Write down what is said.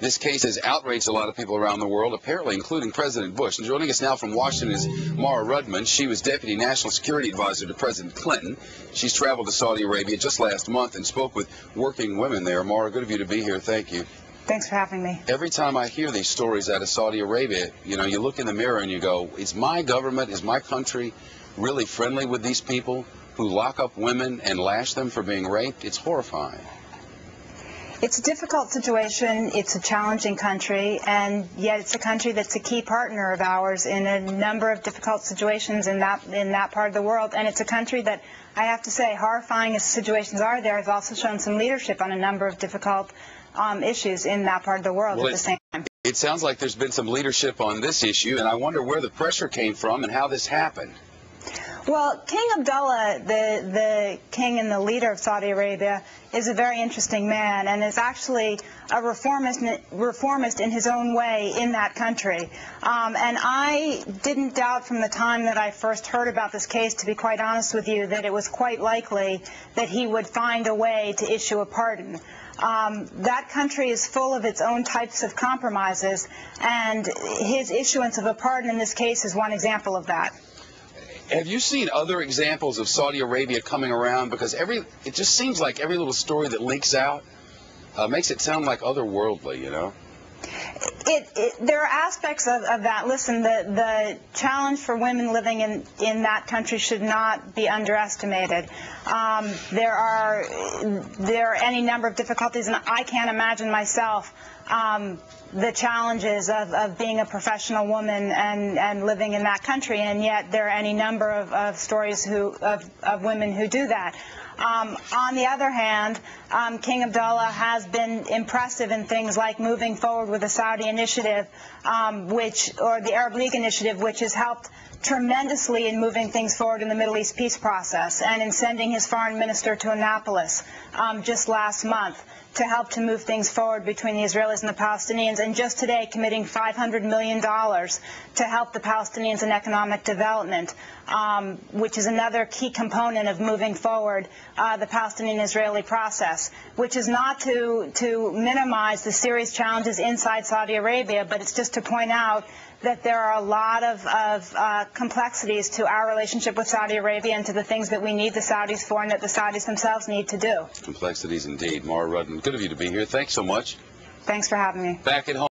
This case has outraged a lot of people around the world, apparently including President Bush. And joining us now from Washington is Mara Rudman. She was Deputy National Security Advisor to President Clinton. She's traveled to Saudi Arabia just last month and spoke with working women there. Mara, good of you to be here. Thank you. Thanks for having me. Every time I hear these stories out of Saudi Arabia, you know, you look in the mirror and you go, is my government, is my country really friendly with these people who lock up women and lash them for being raped? It's horrifying. It's a difficult situation. It's a challenging country, and yet it's a country that's a key partner of ours in a number of difficult situations in that part of the world. And it's a country that, I have to say, horrifying as situations are there, has also shown some leadership on a number of difficult issues in that part of the world at the same time. It sounds like there's been some leadership on this issue, and I wonder where the pressure came from and how this happened. Well, King Abdullah, the king and the leader of Saudi Arabia, is a very interesting man and is actually a reformist in his own way in that country. And I didn't doubt from the time that I first heard about this case, to be quite honest with you, that it was quite likely that he would find a way to issue a pardon. That country is full of its own types of compromises, and his issuance of a pardon in this case is one example of that. Have you seen other examples of Saudi Arabia coming around? Because it just seems like every little story that leaks out makes it sound like otherworldly, you know? There are aspects of that. Listen, the challenge for women living in that country should not be underestimated. There are any number of difficulties, and I can't imagine myself the challenges of being a professional woman and living in that country, and yet there are any number of stories of women who do that. On the other hand, King Abdullah has been impressive in things like moving forward with the Saudi initiative, or the Arab League initiative, which has helped tremendously in moving things forward in the Middle East peace process, and in sending his foreign minister to Annapolis just last month to help to move things forward between the Israelis and the Palestinians, and just today committing $500 million to help the Palestinians in economic development, which is another key component of moving forward the Palestinian-Israeli process, which is not to minimize the serious challenges inside Saudi Arabia, but it's just to point out that there are a lot of complexities to our relationship with Saudi Arabia and to the things that we need the Saudis for and that the Saudis themselves need to do. Complexities indeed. Mara Rudman, good of you to be here. Thanks so much. Thanks for having me. Back at home.